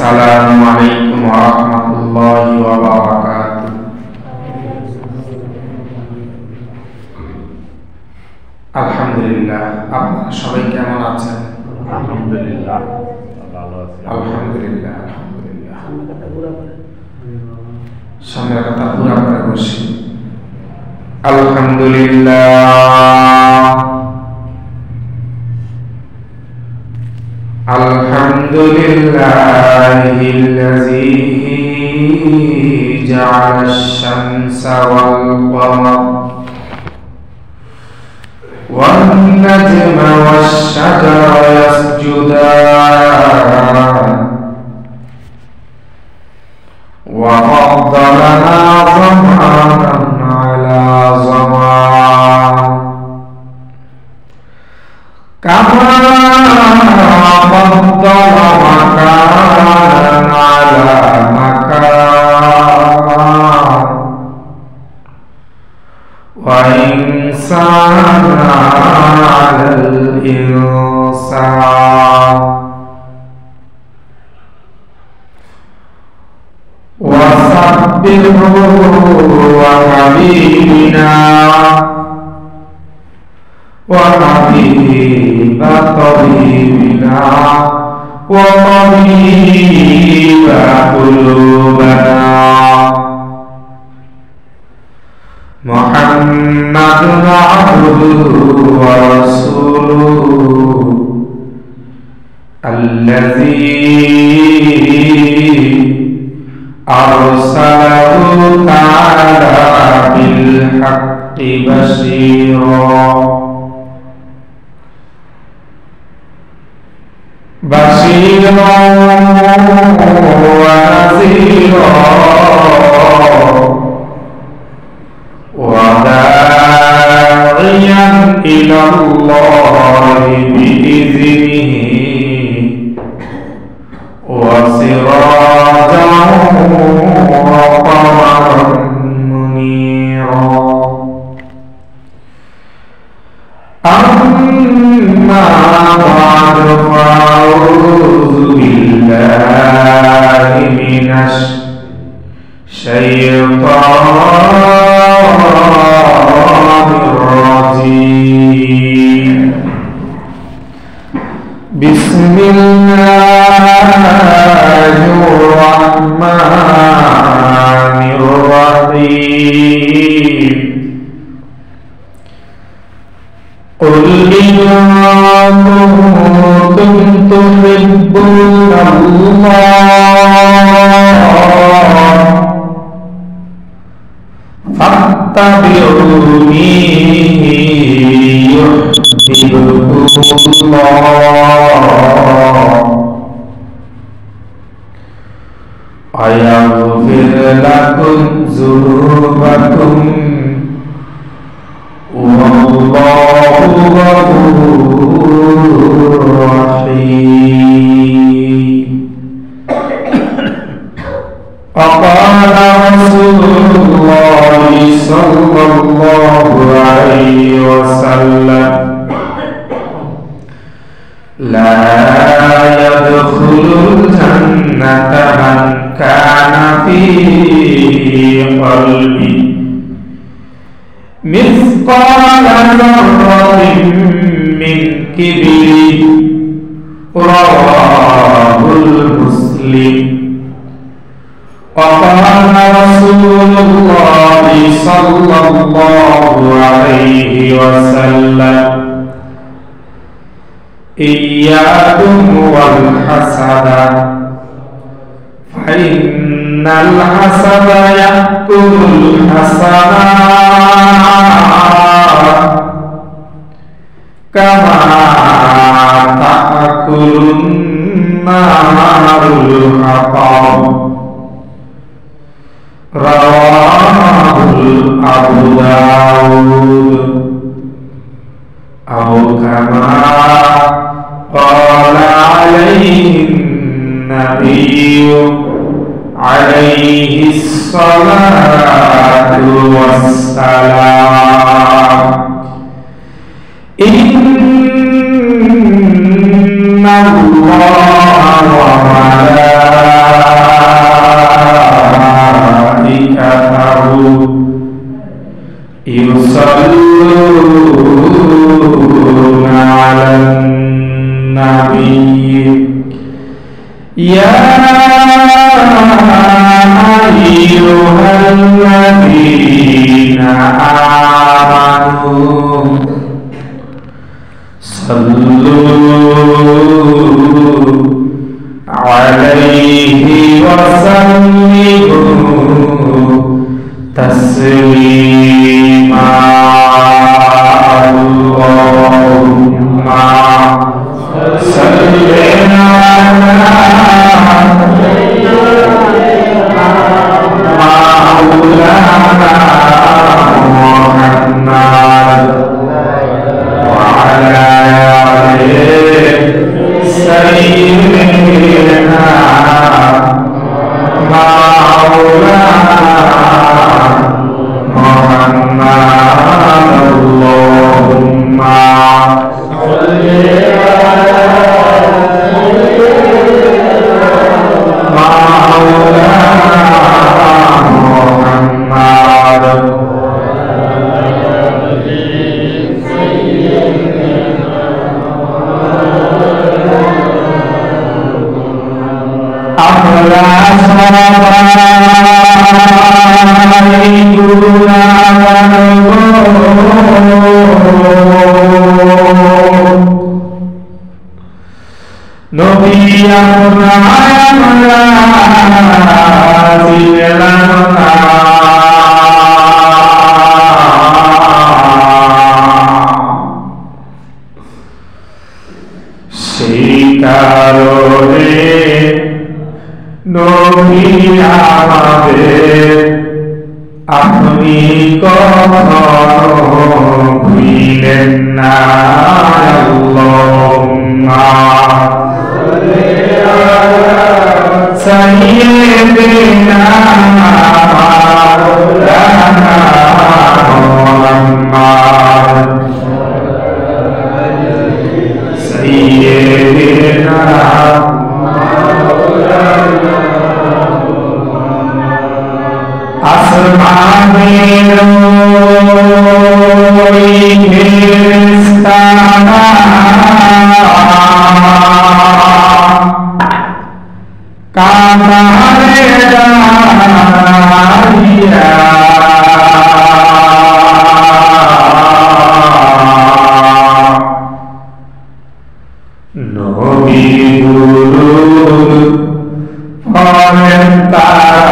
আসসালামু আলাইকুম ওয়া রাহমাতুল্লাহি ওয়া বারাকাতুহু। আলহামদুলিল্লাহ, আপনারা সবাই কেমন আছেন? আলহামদুলিল্লাহ ভালো আছি। আলহামদুলিল্লাহ আলহামদুলিল্লাহ। সামনের কথা পুরা করে বসি। আলহামদুলিল্লাহ আলহামদুলিল্লাহিল্লাযী জাআলাশ-শামসা ওয়াল-কমার ওয়ান-নাজমা ওয়াশ-শাজারা ইয়াসজুদান ওয়া ফাদ্দালানা যামানান আলা যামান কামা ফাদ্দালা মাকানান আলা মাকান ওয়া ইনসানান আলাল ইনসান وسبحه وحبيبنا وحبيب طبيبنا وطبيب قلوبنا محمد عبده ورسوله الذي أرسله تعالى بالحق بشيرا ونذيرا وداعيا إلى الله بإذنه وسراجا وقمرا منيرا أما بعد فأعوذ بالله من الشيطان الرجيم بسم الله الرحمن الرحيم قل إن كنتم تحبون الله فاتبعوني يحببكم الله ويغفر لكم ذنوبكم والله غفور رحيم. وقال رسول الله صلى الله عليه وسلم لا يدخل الجنة من كان في قلبي مثقال ذرة من كبر رواه المسلم. وقال رسول الله صلى الله عليه وسلم إياكم والحسد فإن الحسد يأكل الحسنات كما تأكل النار الحطب رواه أبو داود أو كما قال عليه النبي عليه الصلاة والسلام. إن الله وملائكته يا أيها الذين آمنوا صلوا عليه وسلموا تسليما اللهم صل على مولانا محمد وعلى آله سيدنا مولانا محمد اللهم صل সেই কারণে নবী আমাদের আপনি কখনো ভুলেন না আল্লাহুম্মা সাল্লি আলা সাইয়্যিদিনা মাওলানা মুহাম্মদ সাইয়্যিদিনা আসমানের ওই ফেরেশতারা কাতারে দাঁড়িয়া নবী দুরূদ পড়েন তারা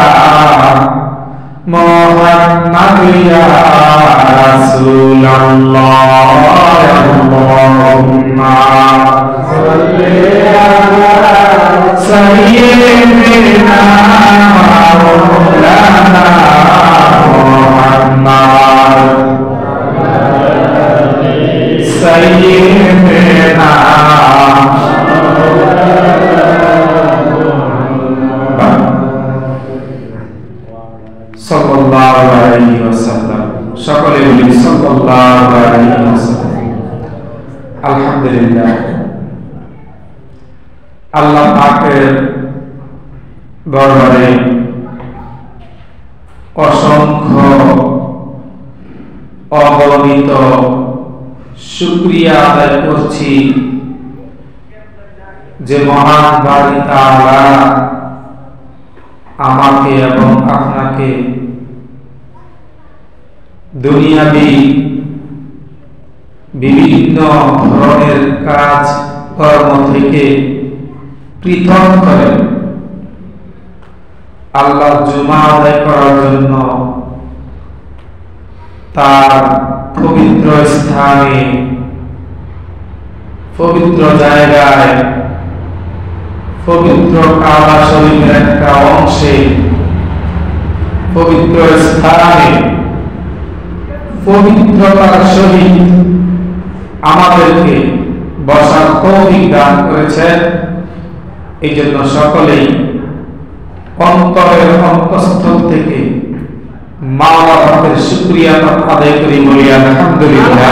মুহাম্মদ ইয়া রাসূলুল্লাহ আল্লাহুম্মা সাল্লি আলা সাইয়্যিদিনা মাওলানা মুহাম্মদ সাইয়্যিদিনা সাল্লাল্লাহু আলাইহি ওয়াসাল্লাম। সকলে বলি সাল্লাল্লাহু আলাইহি ওয়াসাল্লাম। আলহামদুলিল্লাহ, আল্লাহ পাকের দরবারে অসংখ্য অগণিত শুকরিয়া আদায় করছি যে মহান বাড়ি তাআলা আমাকে এবং আপনাকে দুনিয়াবি বিভিন্ন ধরনের কাজ কর্ম থেকে পৃথক করে আল্লাহর জুমা আদায় করার জন্য তার পবিত্র স্থানে, পবিত্র জায়গায়, পবিত্র কাবা শরীফের একটা অংশে, পবিত্র স্থানে পবিত্রতার সহিত আমাদেরকে বসার তৌফিক দান করেছেন। এই জন্য সকলেই অন্তরের অন্তঃস্থল থেকে মাওলা পাকের শুকরিয়া আদায় করি, বলি আলহামদুলিল্লাহ।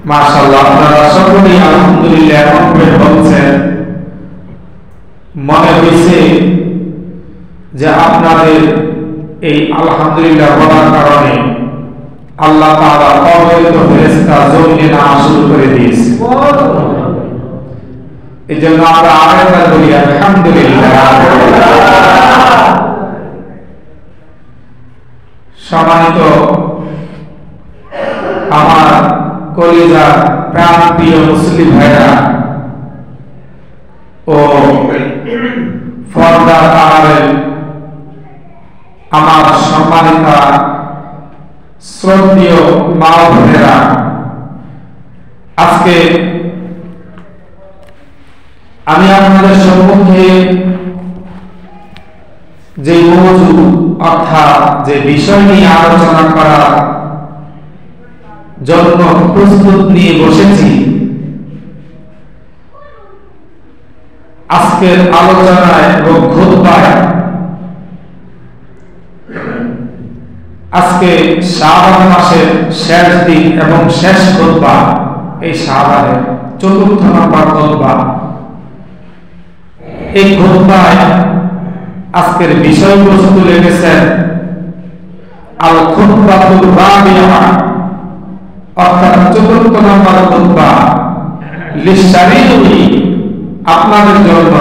মাশাআল্লাহ, আপনারা সকলেই আলহামদুলিল্লাহ বলছেন। মনে হয়েছে যে আপনাদের এই আলহামদুলিল্লাহ বলার কারণে আল্লাহ তাআলা অবৈধ ফেরেশতা জমিনে নামা শুরু করে দিয়েছে। এই জন্য আমরা আরেকবার বলি আলহামদুলিল্লাহ। সম্মানিত আমার কলিজার প্রাণ প্রিয় মুসলিম ভাইরা ও পর্দার আড়ালে আমার সম্মানিতা শ্রদ্ধেয় মা ও বোনেরা, আজকে আমি আপনাদের সম্মুখে যে মৌজু অর্থাৎ যে বিষয় নিয়ে আলোচনা করার জন্য প্রস্তুত নিয়ে বসেছি, আজকের আলোচনায় এবং খুতবায় আজকে শাবান মাসের শেষ দিন এবং শেষ খুতবা, এই শাবানের ৪র্থ নম্বর খুতবা। এই খুতবায় আজকের বিষয়বস্তু লিখেছেন আল খুতবাতুর রাবিআ, অর্থাৎ ৪র্থ নম্বর খুতবা লিশারিঈ, আপনাদের জন্য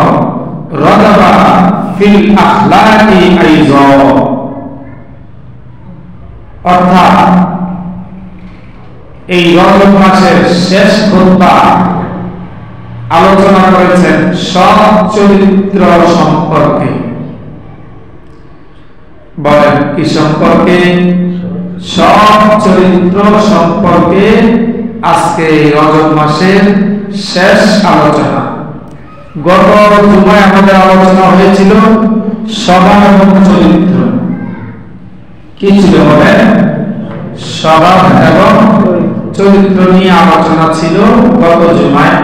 রাদাবা ফিল আখলাকি আইযা, অর্থাৎ এই রজব মাসের শেষ খুতবা আলোচনা করেছেন সৎ চরিত্র সম্পর্কে। বলেন কি সম্পর্কে? সৎ চরিত্র সম্পর্কে আজকে এই রজব মাসের শেষ আলোচনা। গত জুমায় আমাদের আলোচনা হয়েছিল স্বভাব এবং চরিত্র। কি ছিল বলেন? স্বভাব এবং চরিত্র নিয়ে আলোচনা ছিল গত জুমায়।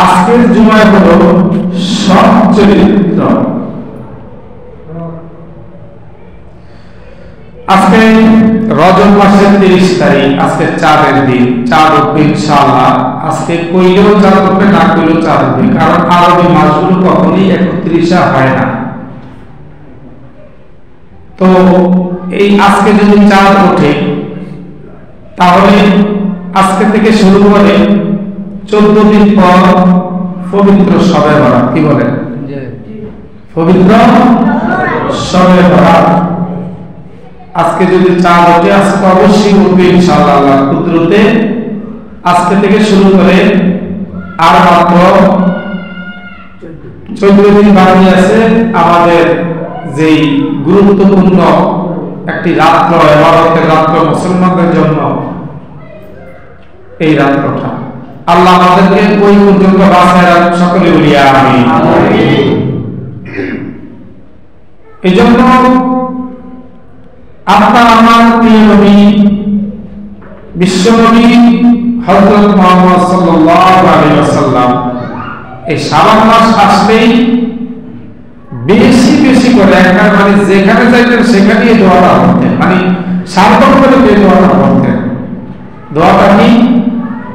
আজকের জুমায় হলো সৎ চরিত্র। আজকে রজব মাসের 30 তারিখ, আজকে চাঁদের দিন। চাঁদ উঠবে ইনশাআল্লাহ। আজকে কইলেও চাঁদ উঠবে, না কইলেও চাঁদ উঠবে, কারণ আরবি মাসগুলো কখনই 31 হয় না। তো এই আজকে যদি চাঁদ ওঠে, তাহলে আজকে থেকে শুরু করে 14 দিন পর পবিত্র শবে বরাত। কি বলেন? পবিত্র শবে বরাত। আজকে যদি চাঁদ ওঠে, আজকে অবশ্যই উঠবে ইনশাআল্লাহ আল্লাহর কুদরতে। আজকে থেকে শুরু করে আর মাত্র 14 দিন বাকি আছে আমাদের যেই গুরুত্বপূর্ণ একটি রাত্র, ইবাদতের রাত্র মুসলমানদের জন্য, এই রাত্রটা আল্লাহ আমাদেরকে ওই পর্যন্ত বাঁচায় রাখুন। সকলে বলি আমিন। এই জন্য আপনার আমার প্রিয় নবী বিশ্বনবী হযরত মুহাম্মদ সাল্লাল্লাহু আলাইহি ওয়াসাল্লাম এই শাবান মাস আসলেই বেশি বেশি করে একবার মানে যেখানে যাইতেন সেখানেই দোয়াটা করতেন, মানে সার্বক করে যে দোয়াটা করতেন। দোয়াটা কি?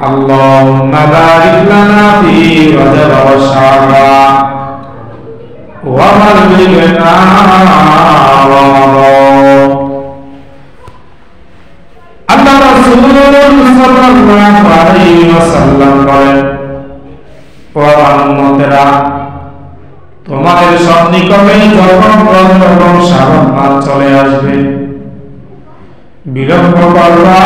আল্লাহুম্মা বারিক লানা ফি রজব ওয়া শাবান ওয়া বাল্লিগনা রমাদান। আল্লাহ রাসূল সাল্লাল্লাহু আলাইহি ওয়াসাল্লাম বলেন, ও উম্মতেরা, তোমাদের সন্নিকটে যখন রজব এবং শাবান মাস চলে আসবে, বিলম্ব করবা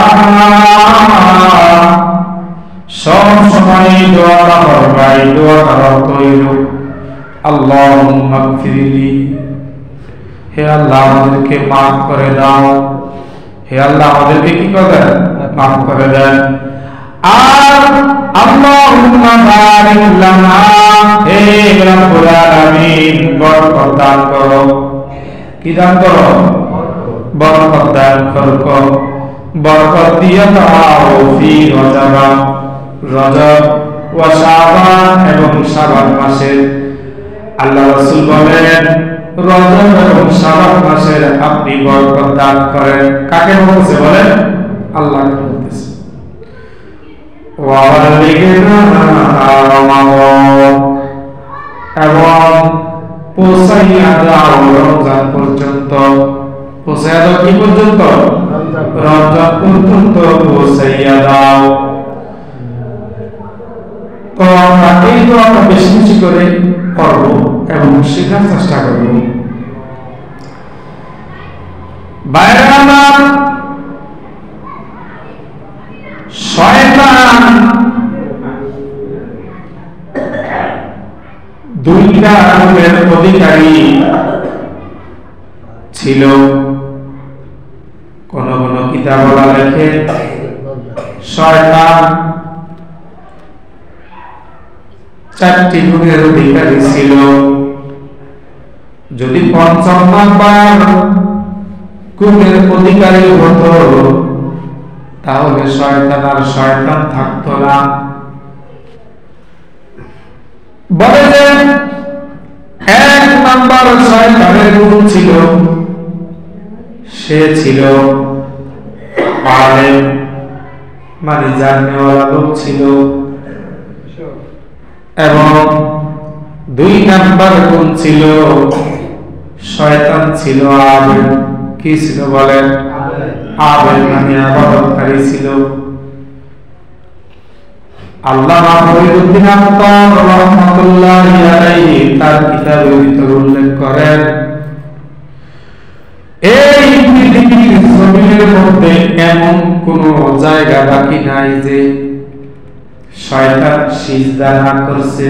সব সময় দোয়া করবা। এই দোয়াটার অর্থ হইল আল্লাহুম্মা গফিরলি, হে আল্লাহ আমাদেরকে মাফ করে দাও। হে আল্লাহ আমাদেরকে কি করে মাফ করে দেন। আর আল্লাহুম্মা বারিক লানা, হে রব্বুল আলামিন বরকত দান করো। কি দান করো? বরকত দান করো। বরকত দিয়ে দাও ফি রজব, রজব ওয়া শাবান এবং শাবান মাসে। আল্লাহ রাসূল বলেন, রজব এবং শাবান মাসে আপনি বরকত দান করেন। কাকে বলতেছে বলেন? আল্লাহকে বলতেছে। ওয়া বাল্লিগনা রমাদান, এবং পৌঁছাইয়া দাও রমজান পর্যন্ত। পৌঁছাইয়া দাও কি পর্যন্ত? রমজান পর্যন্ত পৌঁছাইয়া দাও। তো আমরা এই দোয়াটা বেশি বেশি করে করব এবং শেখার চেষ্টা করব। বাইরে আমার শয়তান দুইটা রূপের অধিকারী ছিল। কোন কোন কিতাবলা লেখে শয়তান 4টি গুণের অধিকারী ছিল। যদি ৫ম নাম্বার গুণের অধিকারী হতো তাহলে শয়তান আর শয়তান থাকতো না। বলে যে 1 নাম্বার শয়তানের গুণ ছিল, সে ছিল আলেম, মানে জানেওয়ালা লোক ছিল। এবং 2 নাম্বার গুণ ছিল শয়তান ছিল আবেদ। কি ছিল বলেন? আবেদ, মানে ইবাদতকারী ছিল। আল্লামা ফরিদউদ্দীন আত্তার রাহমাতুল্লাহি আলাইহি তার কিতাবের ভিতর উল্লেখ করেন, এই পৃথিবীর জমিনের মধ্যে এমন কোন জায়গা বাকি নাই যে শয়তান সিজদা না করছে,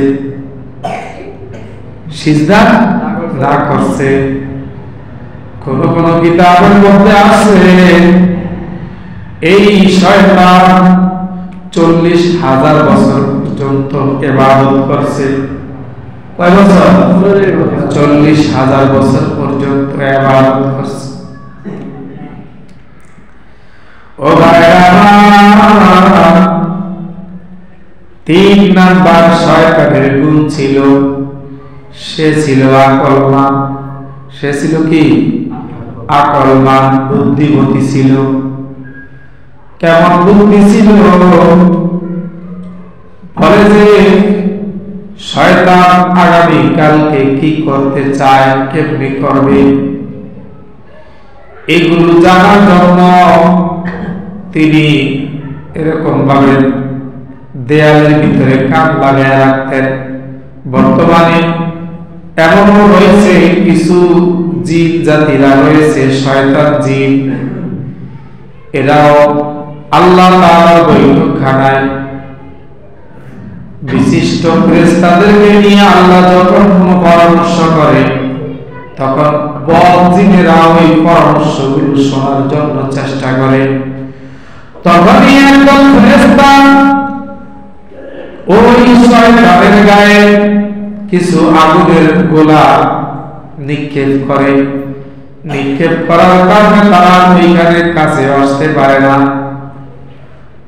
সিজদা না করছে। কোন কোন কিতাবের মধ্যে আছে এই শয়তান 40,000 বছর পর্যন্ত ইবাদত করছে। কয় বছর? 40,000 বছর পর্যন্ত ইবাদত করছে। ও ভাইরা, 3 নাম্বার শয়তানের গুণ ছিল, সে ছিল আকলমান। সে ছিল কি? আকলমান, বুদ্ধিমতী ছিল। কেমন বুদ্ধি ছিল? বলে যে শয়তান আগামী কালকে কি করতে চায়, কেমনি করবে, এগুলো জানার জন্য তিনি এরকম ভাবে দেয়ালের ভিতরে কান লাগায় রাখতেন। বর্তমানে এমনও রয়েছে কিছু জিন জাতিরা রয়েছে, শয়তান জিন, এরাও আল্লাহ তাআলার বৈঠকখানায় বিশিষ্ট ফেরেশতাদেরকে নিয়ে আল্লাহ যখন কোনো পরামর্শ করে তখন বদ জিনেরা ওই পরামর্শগুলো শোনার জন্য চেষ্টা করে। তখনই একদল ফেরেশতা ওই শয়তানের গায়ে কিছু আগুনের গোলা নিক্ষেপ করে। নিক্ষেপ করার কারণে তারা ওইখানে কাছে আসতে পারে না।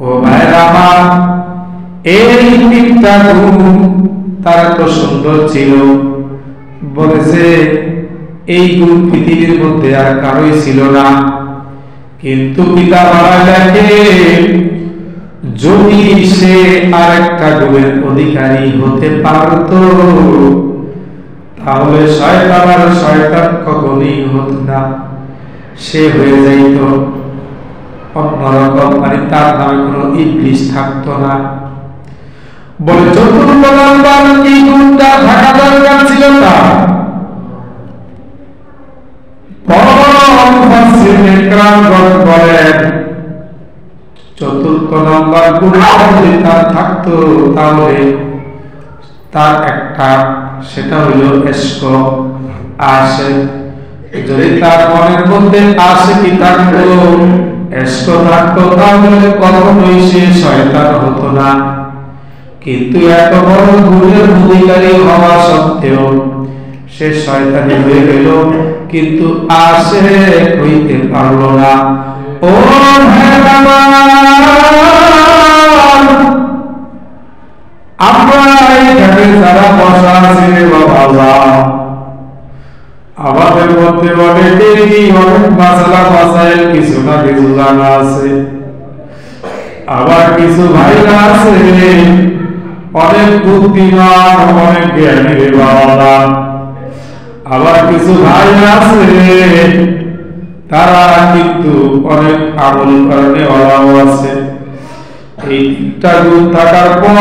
ও ভাইরা আমার, এই 3টা গুণ তার তো সুন্দর ছিল। বলেছে এই গুণ পৃথিবীর মধ্যে আর কারোই ছিল না। কিন্তু পিতা বলা দেখে যদি সে আরেকটা গুণের অধিকারী হতে পারত তাহলে শয়তান আর শয়তান কখনোই হতো না, সে হয়ে যাইত অন্যরকম, মানে তার নামে কোনো ইবলিস থাকতো না। বলে 4 নাম্বার এই গুণটা থাকা দরকার ছিল না। বলেন 4 নাম্বার গুণ যদি তার থাকতো তাহলে তার একটা, সেটা হইল ইশক, আশিক। যদি তার মনের মধ্যে আশিকি থাকতো, ইশক থাকতো, তাহলে কখনোই সে শয়তান হতো না। কিন্তু এত বড় গুণের অধিকারী হওয়া সত্ত্বেও সে শয়তানি হয়ে গেল, কিন্তু আশিক হইতে পারল না। ও ভাইরা আমরা এখানে যারা বসা আছি রে বাবা, আমাদের মধ্যে অনেকেরই অনেক মাসালা মাসাইল কিছু না কিছু জানা আছে। আবার কিছু ভাইরা আছে অনেক বুদ্ধিমান, অনেক জ্ঞানী রে বাবা। আবার কিছু ভাই আছে তারা কিন্তু অনেক আমল করতে অলাও আছে। এই তিনটা গুণ থাকার পর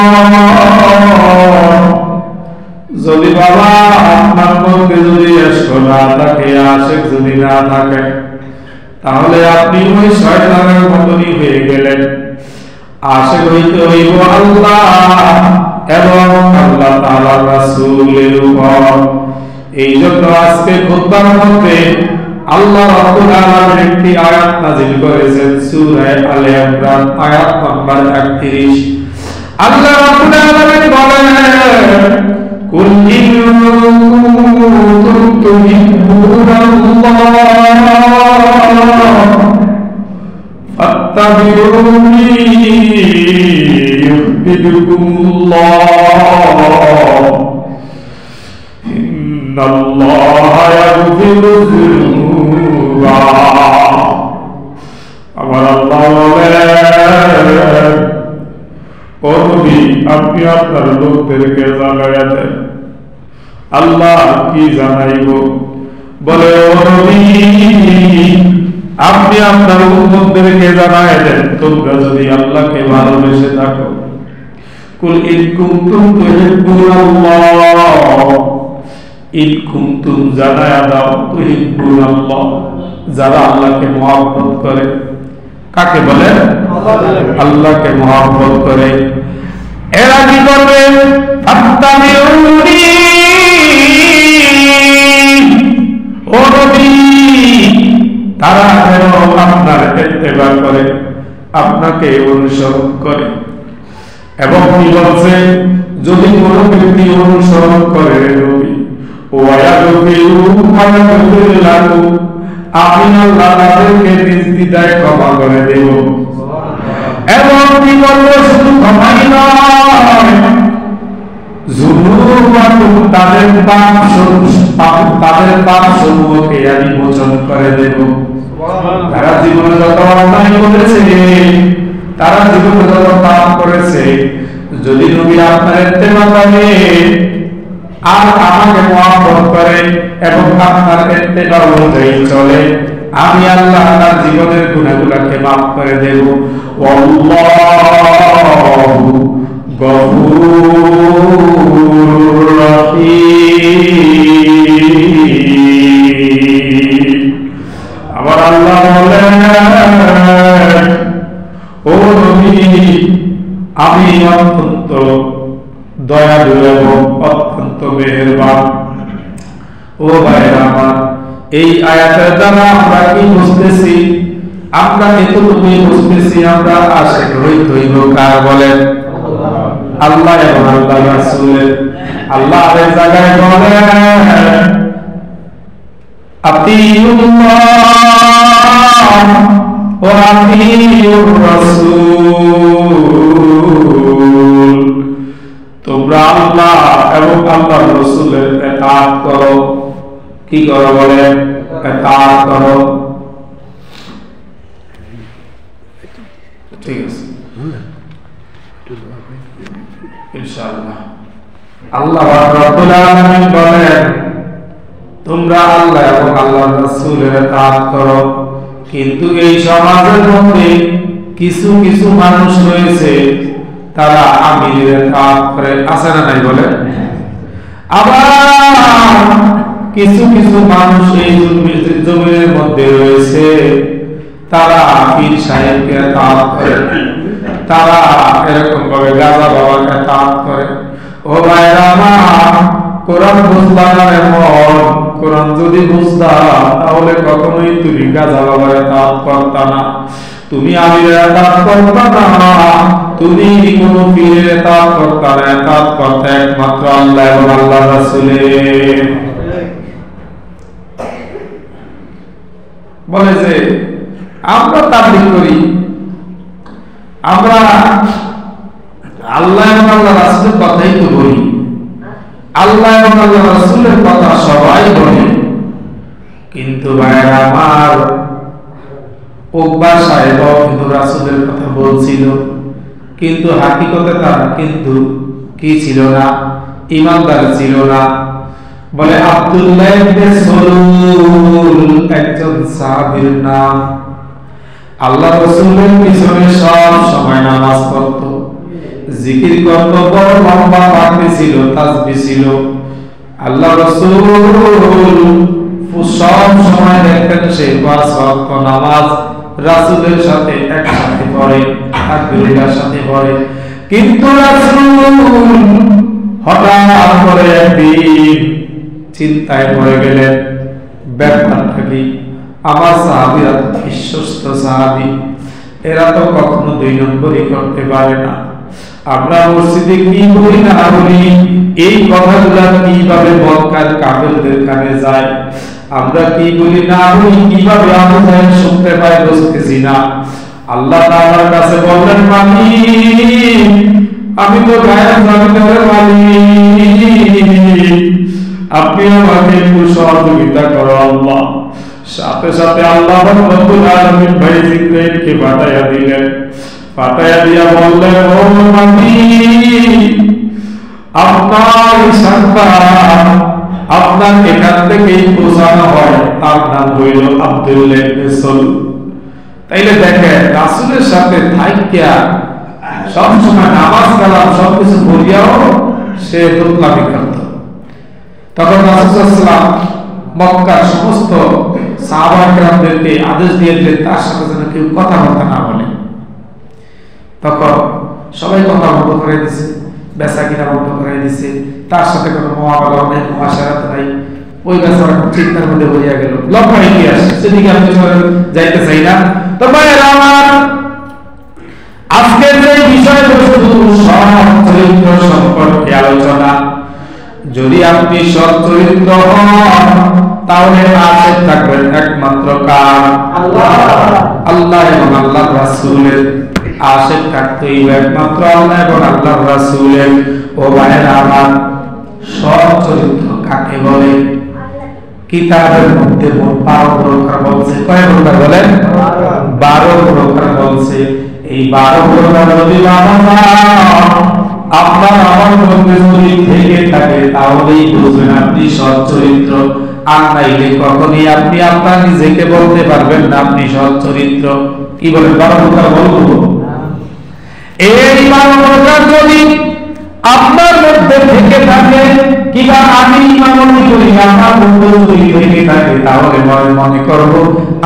যদি বাবা আপনার মধ্যে যদি এসক না থাকে, আশেক যদি না থাকে, তাহলে আপনি ওই শয়তানের মতনই হয়ে গেলেন। আশেক হইতে হইব আল্লাহ এবং আল্লাহ তাআলার রাসূলের উপর। এই জন্য আজকে খুতবার মধ্যে আল্লাহ রাব্বুল আলামিন একটি আয়াত নাযিল করেছেন সূরা আলে ইমরান আয়াত নম্বর 31। আল্লাহ রাব্বুল আলামিন বলেন, কুল ইন কুনতুম তুহিব্বুনাল্লাহ ফাত্তাবিউনি ইউহিব্বুকুমুল্লাহ ইন্নাল্লাহা ইয়াগফিরুয যুনুবা। আমার আল্লাহ বলেন, ও নবী আপনি আপনার লোকদেরকে জানাইয়া দেন। আল্লাহ কি জানাইব? বলে, ও নবী আপনি আপনার উম্মতদেরকে জানাইয়া দেন, তোমরা যদি আল্লাহকে ভালোবেসে থাকো। কুল ইন কুনতুম তুহিব্বুনাল্লাহ, ইন কুনতুম জানাইয়া দাও, তুহিব্বুনাল্লাহ যারা আল্লাহকে মহব্বত করে। কাকে বলে? আল্লাহকে মহব্বত করে। এরা কি করবে? ফাত্তাবিউনি, ও নবী তারা যেন আপনার ইত্তেবা করে, আপনাকে অনুসরণ করে। এবং কি বলছে? যদি কোন ব্যক্তি অনুসরণ করে নবী, ওয়ায়াগফিরু ফায়াগফির লাহু, আমি আল্লাহ তাদেরকে নির্দ্বিধায় ক্ষমা করে দেব। এবং কি বলবো? শুধু ক্ষমাই নয়, যুনুবাকুম তাদের পাপ সমূহকে আমি মোচন করে দেব। তারা জীবনে যত অন্যায় করেছে, তারা জীবনে যত পাপ করেছে, যদি নবী আপনার ইত্তেবা করে আর আমাকে মহব্বত করে এবং আপনার ইত্তেবা অনুযায়ী চলে, আমি আল্লাহ তার জীবনের গুনাহগুলোকে মাফ করে দেব। আল্লাহু গফুরুর রহিম। আমার আল্লাহ বলেন, ও নবী আমি অত্যন্ত দয়ালু এবং অত্যন্ত মেহেরবান। ও ভাইরা আমার, এই আয়াতের দ্বারা আমরা কি বুঝতেছি? আমরা এতটুকুই বুঝতেছি, আমরা আশিক হইব কার বলেন? আল্লাহ এবং আল্লাহ রাসূলের। আল্লাহ এর জায়গায় বলেন, আতিউল্লাহ ওয়া আতিউর রাসূল, তোমরা আল্লাহ এবং আল্লাহর রাসূলের ইতাআত করো। কি করো বলেন? ইতাআত করো। ঠিক আছে ইনশাআল্লাহ। আল্লাহ রাব্বুল আলামিন বলেন, তোমরা আল্লাহ এবং আল্লাহর রাসূলের ইতাআত করো। কিন্তু এই সমাজের মধ্যে কিছু কিছু মানুষ রয়েছে, তারা আমিরের ইতাআত করে, আছে না নাই বলে? আবার কিছু কিছু মানুষ এই জমিনের মধ্যে রয়েছে, তারা পীর সাহেবকে ইতাআত করে, তারা এরকম ভাবে গাজা বাবাকে ইতাআত করে। ও ভাইরা আমার, কোরআন বুঝবা না এমন, কোরআন যদি বুঝতা তাহলে কখনোই তুমি গাজা বাবার ইতাআত করতা না, তুমি আমিরের ইতাআত করতা না, তুমি কোন পীরের ইতাআত করতা না। ইতাআত করতে একমাত্র আল্লাহ এবং আল্লাহর রাসূলের। বলে যে আমরা তাবলীগ করি, আমরা আল্লাহ এবং আল্লাহ রাসূলের কথাই তো বলি, আল্লাহ এবং আল্লাহ রাসূলের কথা সবাই বলে। কিন্তু ভাইরা আমার, ওকবা সাহেব কিন্তু রাসূলের কথা বলছিল, কিন্তু হাকিকতে তারা কিন্তু কি ছিল না? ঈমানদার ছিল না। বলে আব্দুল্লাহ ইবনে সুলুল একজন সাহাবীর নাম। আল্লাহ রাসূলের পিছনে সব সময় নামাজ পড়ত, জিকির করত, বড় লম্বা পাখি ছিল, তাসবিহ ছিল। আল্লাহ রাসূল সব সময় দেখতেন সে 5 ওয়াক্ত নামাজ রাসূলের সাথে একসাথে পড়ে, তাকবীরের সাথে পড়ে। কিন্তু রাসূল হঠাৎ করে একদিন চিন্তায় পড়ে গেলেন, ব্যাপারটা কি? আমার সাহাবীরা তো বিশ্বস্ত সাহাবী, এরা তো কখনো 2 নম্বরই করতে পারে না। আমরা মসজিদে কি বলি না বলি, এই কথাগুলো কিভাবে মক্কার কাফেরদের কানে যায়, আমরা কি বলি না বলি, কিভাবে আবু জাহেল শুনতে পায় বুঝতেছি না। আল্লাহ তাআলার কাছে বললেন, মালিক আমি তো গায়ের জমিনের মালিক, আপনি আমাকে একটু সহযোগিতা করো আল্লাহ। সাথে সাথে আল্লাহ রাব্বুল আলামিন ভাই জিবরাইলকে পাঠাইয়া দিলেন। পাঠাইয়া দিয়া বললেন, ও মালিক আপনার সন্তান আপনার এখান থেকেই পৌঁছানো হয়, তার নাম হইল আব্দুল্লাহ ইবনে সুলুল। তাইলে দেখেন রাসূলের সাথে থাইকা সব সময় নামাজ কালাম সবকিছু বলিয়াও সে দুতলামি করত। তখন রাসূল সাল্লাল্লাহু আলাইহি ওয়াসাল্লাম মক্কার সমস্ত সাহাবা-কেরামদেরকে আদেশ দিয়েছিলেন তার সাথে যেন কেউ কথা বলতে না বলে। তখন সবাই কথা বন্ধ করে দিছে, বেচা কিনা বন্ধ করে দিছে, তার সাথে কোনো মুআমালা নাই, মুআশারাত নাই। ওই বেচারা চিন্তার মধ্যে পড়িয়া গেল। লম্বা ইতিহাস, সেদিকে আমি যাইতে চাই না। তো ভাইয়েরা আমার, আজকের যে বিষয়বস্তু সৎ চরিত্র সম্পর্কে আলোচনা, যদি আপনি সৎ চরিত্র হন তাহলে আশে থাকবেন একমাত্র কার? আল্লাহ। আল্লাহ এবং আল্লাহর রাসূলের আশে থাকতেই একমাত্র আল্লাহ এবং আল্লাহর রাসূলের। ও ভাইয়েরা আমার, সৎ চরিত্র কাকে বলে? কিতাবের মধ্যে 12 প্রকার বলছে। কয় প্রকার বলেন? 12 প্রকার বলছে। এই 12 প্রকার যদি আপনার আমার মধ্যে যদি থেকে থাকে তাহলেই বুঝবেন আপনি সৎ চরিত্র। আর নাইলে কখনই আপনি আপনার নিজেকে বলতে পারবেন না আপনি সৎ চরিত্র। কি বলেন? 12 প্রকার বলবো। এই 12 প্রকার যদি আপনার মধ্যে থেকে থাকে, কিবা আমি ইমামতি করি আমার মধ্যে যদি থেকে থাকে, তাহলে মনে করব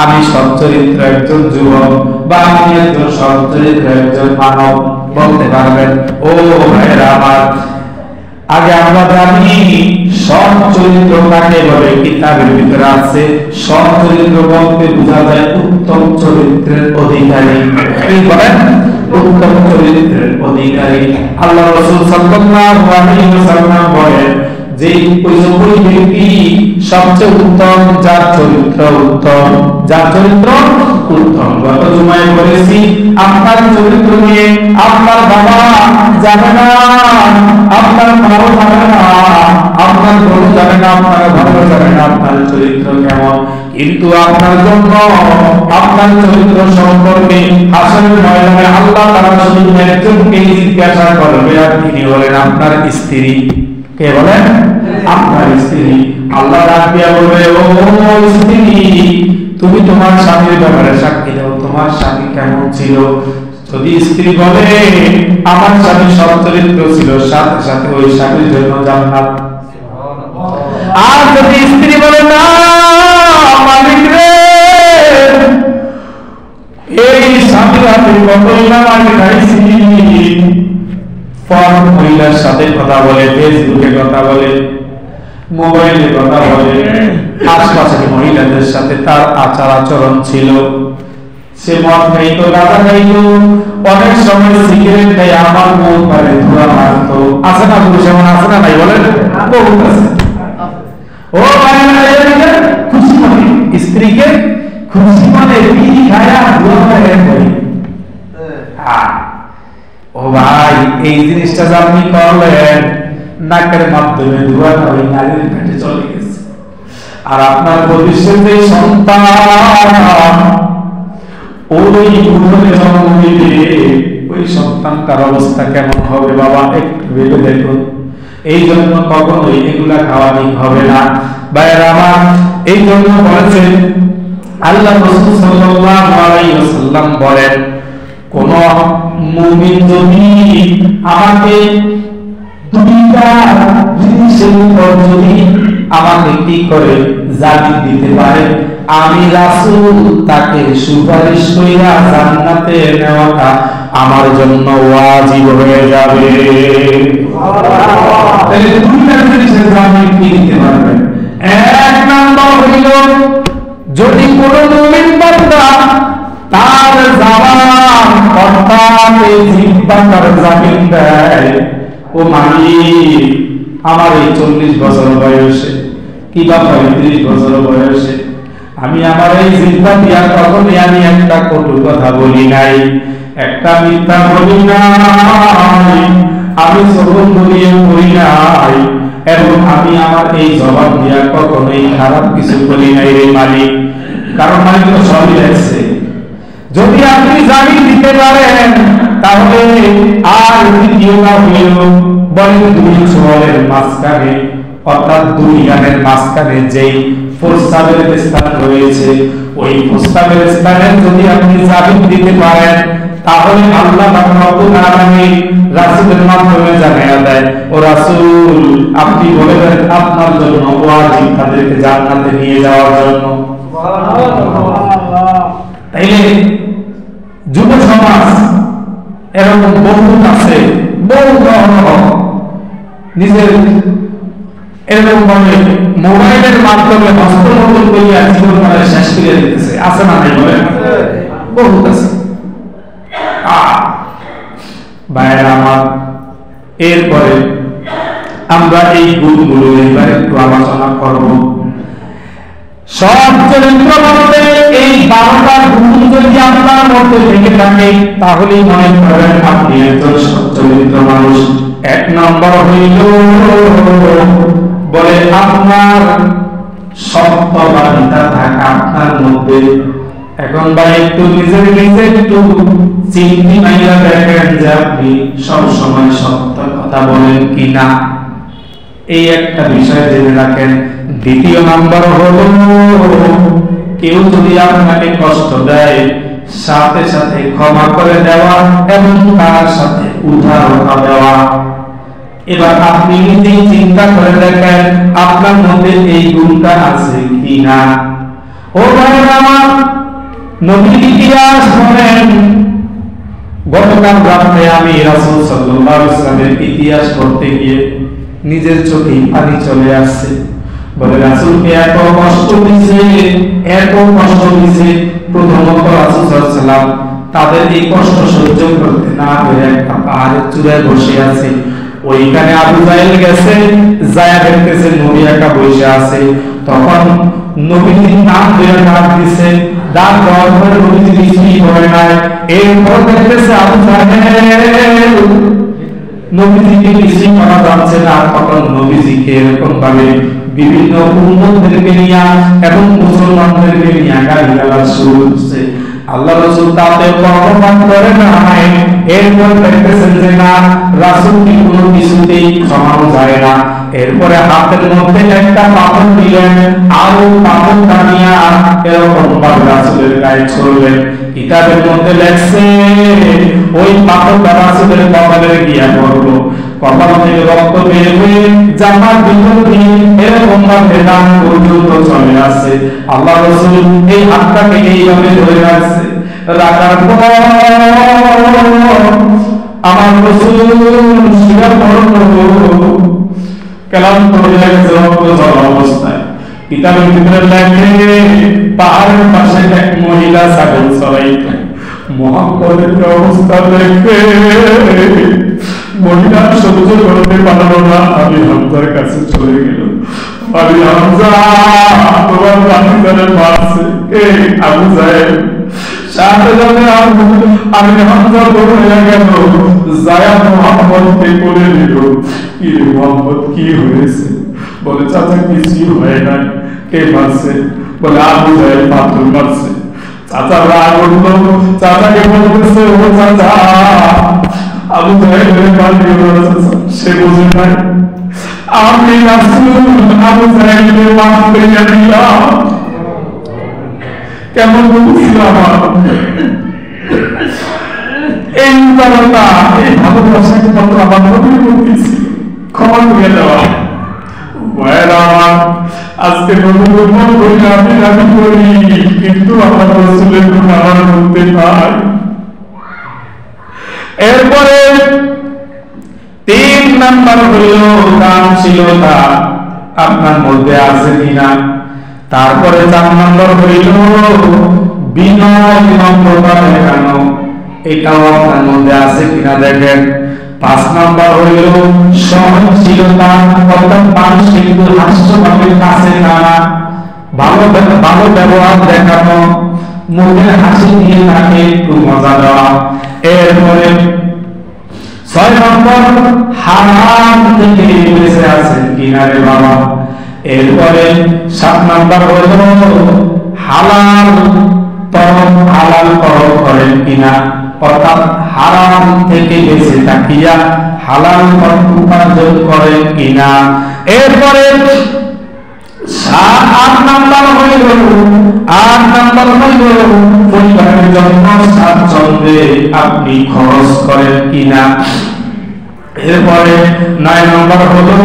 আমি সৎ চরিত্র একজন যুবক বা আমি একজন সৎ চরিত্র একজন মানব। বলতে পারবেন। ও ভাইরা আমার, আগে আমরা জানি সৎ চরিত্র কাকে বলে। কিতাবের ভিতরে আছে সৎ চরিত্র বলতে বোঝা যায় উত্তম চরিত্রের অধিকারী। কি বলেন? উত্তম চরিত্রের অধিকারী। আল্লাহ রাসূল সাল্লাল্লাহু আলাইহি ওয়াসাল্লাম বলেন যে ওই ব্যক্তি সবচেয়ে উত্তম যার চরিত্র উত্তম, যার চরিত্র উত্তম। গত জুমায় বলেছি আপনার চরিত্র নিয়ে আপনার বাবা জানে না, আপনার মাও জানে না, আপনার বড় জানে না, আপনার ভালো জানে না আপনার চরিত্র কেমন। কিন্তু আপনার জন্য আপনার চরিত্র সম্পর্কে হাসরের ময়দানে আল্লাহ তাআলা শুধু একজনকে জিজ্ঞাসা করবে, আর তিনি হলেন আপনার স্ত্রী। কে বলেন? আপনার স্ত্রী। আল্লাহ রাব্বিয়া বলবে, ও স্ত্রী তুমি তোমার স্বামীর ব্যাপারে সাক্ষী দাও, তোমার স্বামী কেমন ছিল। যদি স্ত্রী বলে আমার স্বামী সৎ চরিত্র ছিল, সাথে সাথে ওই স্বামীর জন্য জান্নাত। আর যদি স্ত্রী বলে না মালিক রে, এই স্বামীর হাতে কতই না আমি খাইছি, ফোন মহিলার সাথে কথা বলে, ফেসবুকে কথা বলে, মোবাইলে কথা বলে, আশপাশের মহিলাদের সাথে তার আচার আচরণ ছিল, সে মদ খাইতো, গাঁজা খাইতো, অনেক সময় সিগারেট খাই, আমার মন পারে ধোয়া মারতো। আছে না পুরুষ এমন? আছে না নাই বলেন? বহুত আছে। ও খুশি মানে স্ত্রীকে খুশি মানে বিড়ি খায়া ধোয়া মারে। ও ভাই, এই জিনিসটা যে আপনি করলেন, নাকের মাধ্যমে ধোঁয়াটা ওই নারীর পেটে চলে গেছে। আর আপনার ভবিষ্যতে সন্তান ওই উঠোনে জন্ম নিলে ওই সন্তানটার অবস্থা কেমন হবে বাবা একটু ভেবে দেখুন। এই জন্য কখনোই এগুলা খাওয়া ঠিক হবে না। ভাইয়েরা আমার, এই জন্য বলেছেন আল্লাহ রাসূল সাল্লাল্লাহু আলাইহি ওয়াসাল্লাম বলেন, কোন মুমিন যদি আমাকে দুইটা জিনিসের উপর যদি আমাকে কি করে জামিন দিতে পারে, আমি রাসূল তাকে সুপারিশ কইরা জান্নাতে নেওয়াটা আমার জন্য ওয়াজিব হয়ে যাবে। তাহলে দুইটা জিনিসের জামিন কি দিতে পারবেন? এক নাম্বার হইল, যদি কোন মুমিন বান্দা তার জবান অর্থাৎ এই জিহ্বার জামিন দেয়, ও মালিক আমার এই 40 বছর বয়সে কিংবা 35 বছর বয়সে আমি আমার এই জিহ্বা দিয়া কখনোই আমি একটা কটু কথা বলি নাই, একটা মিথ্যা বলি নাই, আমি জবান বলিয়ে বলি নাই, এবং আমি আমার এই জবান দিয়া কখনোই খারাপ কিছু বলি নাই রে মালিক। কারণ মালিক তো সবই দেখছে। যদি আপনি জামিন দিতে পারেন তাহলে আর দ্বিতীয়টা হইল, বলেন দুই চোয়ালের মাঝখানে অর্থাৎ দুই গানের মাঝখানে যেই প্রস্তাবের স্থান রয়েছে, ওই প্রস্তাবের স্থানে যদি আপনি জামিন দিতে পারেন তাহলে আল্লাহ রাব্বুল আলামিন রাসূলের মাধ্যমে জানায়া দেয়, ও রাসূল আপনি বলে দেন আপনার জন্য ওয়াজিব তাদেরকে জান্নাতে নিয়ে যাওয়ার জন্য। সুবহানাল্লাহ। তাইলে যুব সমাজ এরকম বহুত আছে, বহুত নিজের এরকম ভাবে মোবাইলের মাধ্যমে হস্তমৈথুন করিয়া জীবন শেষ করে দিতেছে, আছে না নাই বলেন? বহুত আছে। ভাইয়েরা আমার, এরপরে আমরা এই গুণগুলো এবার একটু আলোচনা করব। সব চরিত্র মধ্যে এই 12টা গুণ যদি আপনার মধ্যে থেকে থাকে তাহলেই মনে করেন আপনি একজন সচ্চরিত্র মানুষ। এক নম্বর হইল, বলে আপনার সত্যবাদিতা থাকা আপনার মধ্যে। এখন ভাই একটু নিজে একটু চিন্তি মাইরা দেখেন যে আপনি সব সময় সত্য কথা বলেন কিনা, এই একটা বিষয় জেনে রাখেন। দ্বিতীয় নাম্বার হলো, কেউ যদি আপনাকে কষ্ট দেয় সাথে সাথে ক্ষমা করে দেওয়া এবং তার সাথে উদারতা দেওয়া। এবার আপনি নিজেই চিন্তা করে দেখেন আপনার মধ্যে এই গুণটা আছে কিনা। ও ভাইরা আমার, নবীর ইতিহাস বলেন, গতকাল রাতে আমি রাসূল সাল্লাল্লাহু আলাইহি ওয়াসাল্লামের ইতিহাস পড়তে গিয়ে নিজের চোখে পানি চলে আসছে। বলে রাসূলকে এত কষ্ট দিয়েছে, এত কষ্ট দিয়েছে। প্রথমত রাসূল সাল্লাল্লাহু আলাইহি ওয়াসাল্লাম তাদের এই কষ্ট সহ্য করতে না পেরে একটা পাহাড়ের চূড়ায় বসে আছে। ওইখানে আবু জাহেল গেছে, যায়া দেখতেছে নবী একা বসে আছে। তখন নবীজির নাম ধরে ডাক দিছে, ডাক দেওয়ার পরে নবীজি কিছুই করে নাই। এরপর দেখতেছে আবু জাহেল, নবীজিকে কিছুই করা যাচ্ছে না। তখন নবীজিকে এরকম ভাবে বিভিন্ন উম্মতদেরকে নিয়ে এবং মুসলমানদেরকে নিয়ে গালিগালাজ শুরু করছে। আল্লাহ রাসূল তাতে কর্মপাত করে নাই। এরপর দেখতেছেন যে না, রাসূলকে কোনো কিছুতেই ক্ষমানো যায় না। এরপরে হাতের মধ্যে একটা পাথর দিলেন, আর পাথর টানিয়া এরকম ভাবে রাসূলের গায়ে ছুড়লেন। কিতাবের মধ্যে লেখছে ওই পাথরটা রাসূলের কপালে গিয়া পড়লো। কপাল থেকে রক্ত বের হয়ে জামার ভিতর দিয়ে এরকম ভাবে দান পর্যন্ত চলে আসে। আল্লাহ রাসূল এই হাতটাকে এইভাবে ধরে রাখছে, রাখার পর আমার রাসূল শিরা পড়লো, কালাম করে গেছে অবস্থায়। কিতাবের ভিতরে লেখে পাহাড়ের পাশে এক মহিলা ছাগল চড়াইত। মুহাম্মদের অবস্থা দেখে মহিলা সহ্য করতে পারলো না, আমি হামজার কাছে চলে গেল। আমি হামজা, তোমার বাচ্চাদের মারছে কে? আবু জাহেল। সাথে সাথে আমি হামজা দৌড়ে গেল, যায়া মুহাম্মদকে কোলে নিল। কি রে মুহাম্মদ, কি হয়েছে? বলে চাচা কিছুই হয় নাই। কে মারছে? বলে আবু জাহেল পাথর মারছে। চাচা রাগ উঠলো, চাচাকে বলতেছে, ও চাচা আবু জাহেলের বাড়ি সে বোঝে নাই, আমি রাসূল আবু জাহেলকে মাফ করে দিলাম। কেমন বুঝছিল আমার এই উদারতা, এই ভালোবাসাকে কত আমার নবীর করতেছি, ক্ষমা করে দেওয়া। ভাইরা আমার, আজকে নবীর উপর বলে আমি দাবি করি, কিন্তু আমার রাসূলের গুণ আমার মধ্যে নাই। এরপরে 3 নাম্বার হইল দানশীলতা আপনার মধ্যে আছে কিনা। তারপরে 4 নাম্বার হইল বিনয় নম্রতা দেখানো, এটাও আপনার মধ্যে আছে কিনা দেখেন। 5 নাম্বার হইল সহনশীলতা, অর্থাৎ মানুষ কিন্তু হাস্যভাবে কাছে টানা, ভালো ভালো ব্যবহার দেখানো, মুখে হাসি দিয়ে তাকে একটু মজা দেওয়া। এরপরে 6 নম্বর হারাম থেকে বেঁচে আছেন কিনা রে বাবা। এরপরে 7 নম্বর হলো হালাল তরফ, হালাল তরফ করেন কিনা, অর্থাৎ হারাম থেকে বেঁচে থাকিয়া হালাল তরফ উপার্জন করেন কিনা। এরপরে 8 নম্বর হইল পরিবারের জন্য স্বাচ্ছন্দ্যে আপনি খরচ করেন কিনা। এরপরে 9 নম্বর হলো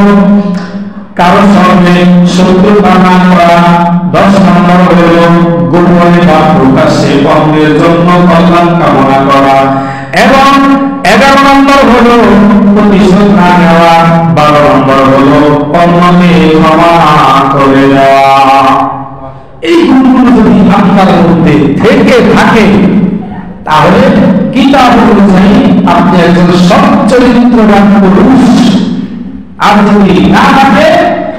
কারো সঙ্গে শত্রুতা না করা। 10 নম্বর হলো গোপনে বা প্রকাশ্যে অন্যের জন্য কল্যাণ কামনা করা। এবং 11 নম্বর হলো প্রতিশোধ না নেওয়া। 12 নম্বর হলো অন্যকে ক্ষমা করে দেওয়া। এই গুণগুলো যদি আপনার মধ্যে থেকে থাকে তাহলে কিতাব অনুযায়ী আপনি একজন সচ্চরিত্রবান পুরুষ। আর যদি না থাকে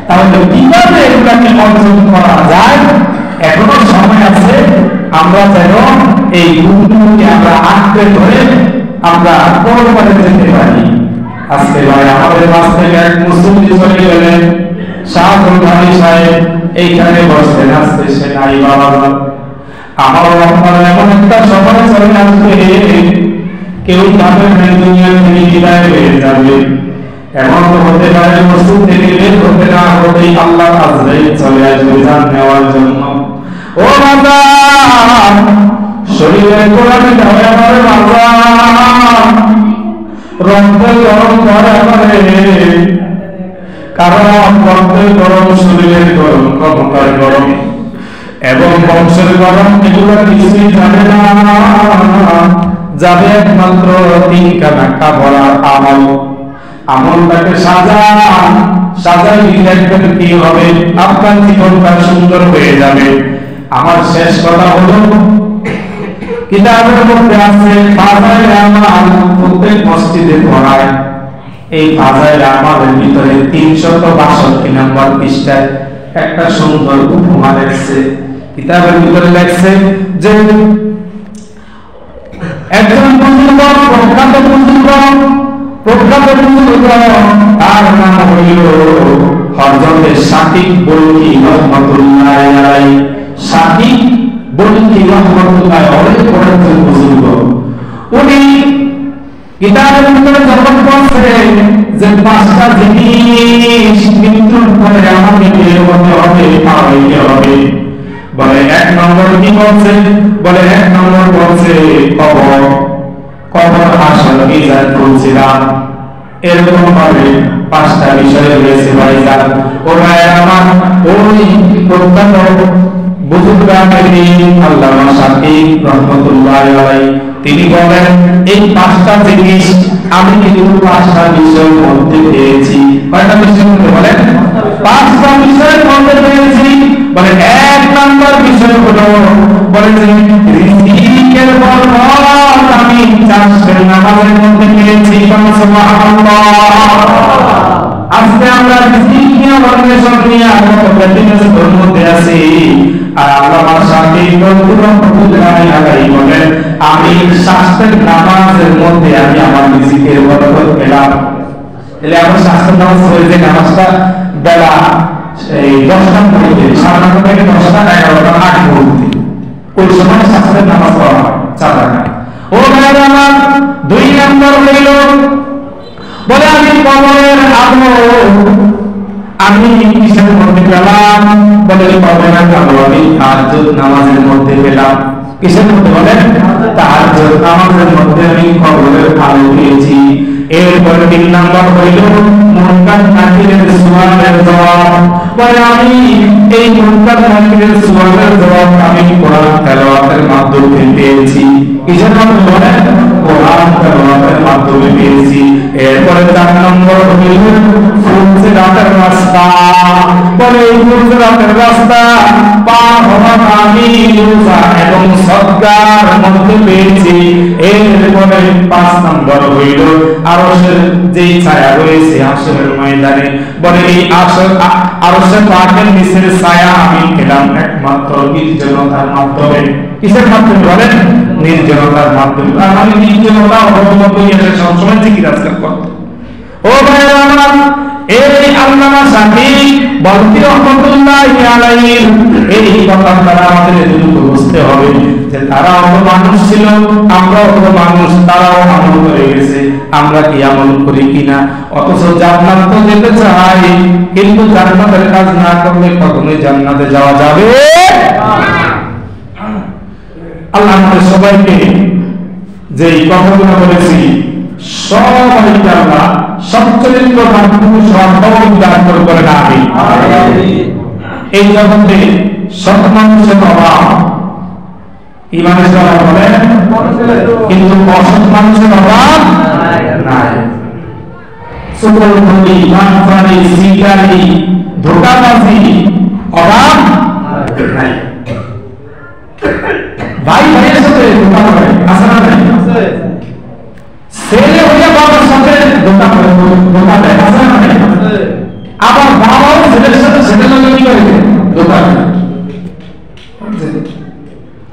তাহলে কিভাবে এগুলাকে অর্জন করা যায়, এখনো সময় আছে। আমরা যেন এই গুণগুলোকে আমরা আঁকড়ে ধরে আমরা পরপারে যেতে পারি। আজকে ভাই আমাদের মাঝ থেকে এক মুসলিম চলে গেলেন, শাহরুল ভাই সাহেব এইখানে বসতেন, আজকে সে নাই। বাবা আমার আপনার এমন একটা সময় চলে আসবে, কেউ ভাবে দুনিয়া থেকে বিদায় হয়ে যাবে। এমন তো হতে পারে মসজিদ থেকে বের হতে না হতেই আল্লাহ আজরাইল চলে আসবে জান নেওয়ার জন্য। ও বাবা, শরীরে কোরআনে ধরে আমার বাবা, রক্তে গরম করে আমারে, কারণ রক্তের গরম, শরীরের গরম, ক্ষমতার গরম এবং বংশের গরম, এগুলো কিছুই যাবে না। যাবে একমাত্র 3 কানা কাবরার আমল। আমলটাকে সাজাই দেখবেন কি হবে, আপনার জীবনটা সুন্দর হয়ে যাবে। আমার শেষ কথা হলো, কিতাবের মধ্যে আছে ফাজাইল আমাল, প্রত্যেক মসজিদে পড়ায়। এই ফাজাইল আমালের ভিতরে 362 নম্বর পৃষ্ঠায় একটা সুন্দর উপমা লেখছে। কিতাবের ভিতরে লেখছে যে একজন বুজুর্গ, প্রখ্যাত বুজুর্গ, তার নাম হইল হযরত শাকিব বলকি রহমাতুল্লাহ আলাইহি। শাকিব বলকি রহমাতুল্লাহ আলাইহি পড়েছেন বুজুর্গ। উনি কিতাবের ভিতরে যখন বলছেন যে 5টা জিনিস মৃত্যুর পরে আমাকে বের হতে হবে, পাইতে হবে, বলে 1 নম্বর কি বলছে? বলে 1 নম্বর বলছে কবর। কবর আসল মিজান তুলছিলাম। এরকম ভাবে 5টা বিষয় রয়েছে ভাইজান। ও ভাইরা আমার, ওই প্রখ্যাত বুজুর্গ আল্লামা শাকিব রহমাতুল্লাহ আলাইহি তিনি বলেন এই 5টা জিনিস আমি কিন্তু 5টা বিষয়ের মধ্যে পেয়েছি। কয়টা বিষয়ের মধ্যে বলেন? 5টা বিষয়ের মধ্যে পেয়েছি। বলে 1 নম্বর বিষয় হলো, বলে যে রিজিকের বরকত আমি 4 নামাজের মধ্যে পেয়েছি। সুবহানাল্লাহ। আজকে আমরা রিজিক নিয়ে অন্বেষণ নিয়ে কত ব্যতিব্যস্তর মধ্যে আছি। আর আল্লামা শাকিব রহমাতুল্লাহ আলাইহি বলেন আমি 7 নামাজের মধ্যে আমি আমার রিজিকের বরকত পেলাম। তাহলে আমরা 7 নামাজ পড়ে যে নামাজটা বেলা এই 10টার মধ্যে, 9:30 থেকে 10টা 11টা 8 পর্যন্ত, ওই সময় 7 নামাজ পড়া হয় 4 রাকাত। ও ভাইরা আমার, 2 নম্বর হইল বলে আমি কবরের আলো আমি কিসের মধ্যে পেলাম? বলে কবরের কালোয়ারি তাহাজ্জুদ নামাজের মধ্যে পেলাম। কিসের মধ্যে বলেন? তাহাজ্জুদ নামাজের মধ্যে আমি কবরের আলো পেয়েছি। এরপরে 3 নাম্বার হইল মুনকার নাকিরের সুয়ালের জবাব। বলে আমি এই মুনকার নাকিরের সুয়ালের জবাব আমি কোরআন তেলাওয়াতের মাধ্যমে পেয়েছি। কিসের মাধ্যমে বলেন? কোরআন তেলাওয়াতের মাধ্যমে পেয়েছি। এরপরে 4 নম্বর হইল ফুলসিরাতের রাস্তা। বলে এই ফুলসিরাতের রাস্তা পার হওয়া আমি রোজা এবং সদকার মধ্যে পেয়েছি। এরপরে 5 নম্বর হইল আরশের যে ছায়া রয়েছে হাশরের ময়দানে। বলে এই আরশের পাকের নিচের ছায়া আমি পেলাম একমাত্র নির্জনতার মাধ্যমে। কিসের মাধ্যমে বলেন? নির্জনতার মাধ্যমে। আর আমি নির্জনতা অবলম্বন করে সবসময় জিকির আজকাল করতে। ও ভাইরা আমার, এই আল্লামা শাফি বলতি রহমাতুল্লাহি আলাইহি এই কথা দ্বারা আমাদের দ্রুত বুঝতে হবে যে তারাও তো মানুষ ছিল, আমরাও তো মানুষ, তারাও আমল করে গেছে, আমরা কি আমল করি কিনা? অথচ জান্নাত তো যেতে চাই, কিন্তু জান্নাতের কাজ না করলে কখনোই জান্নাতে যাওয়া যাবে না। আল্লাহ আমাদের সবাইকে যে কথাগুলো বলেছি সবাইকে আল্লাহ সচ্চরিত্র দান করে না। এই জগতে সৎ মানুষের অভাব, ইমানের অভাব বলে, কিন্তু অসৎ মানুষের অভাব নাই। সুকলখনি, মানফানি, সিগারি, ধোঁকাবাজি অভাব নাই। ভাই ভাইয়ের সাথে ধোঁকা করে, আছে না নাই? ছেলে হইয়া বাবার সাথে ধোঁকা করে, ধোঁকা দেয়, আছে না নাই? আবার বাবাও ছেলের সাথে ছেলের লগে কি করে? ধোঁকা দেয়।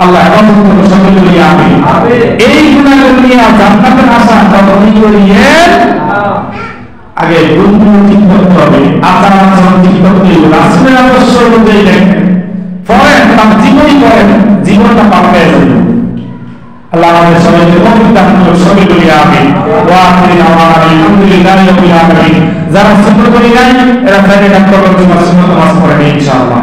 আল্লাহ হেফাজত করুন সকলে বলি আমিন। এই গুনাহগুলো নিয়ে জান্নাতের আশা তখনই করিয়েন। আগে গুণগুলো ঠিক করতে হবে, আচার আচরণ ঠিক করতে হবে, রাসূলের আদর্শ অনুযায়ী দেখেন, পড়েন, তার জীবনই করেন, জীবনটা পাল্টে যাবে। আল্লাহ আমাদের সবাইকে তৌফিক দান করুন, সকলে বলি আমিন। ওয়া আখিরু দাওয়ানা আলহামদুলিল্লাহি রাব্বিল আলামিন। যারা সুন্নাত করি নাই এরা ফেরে ডাক্তার করতে সুন্নাত নামাজ পড়েন ইনশাআল্লাহ।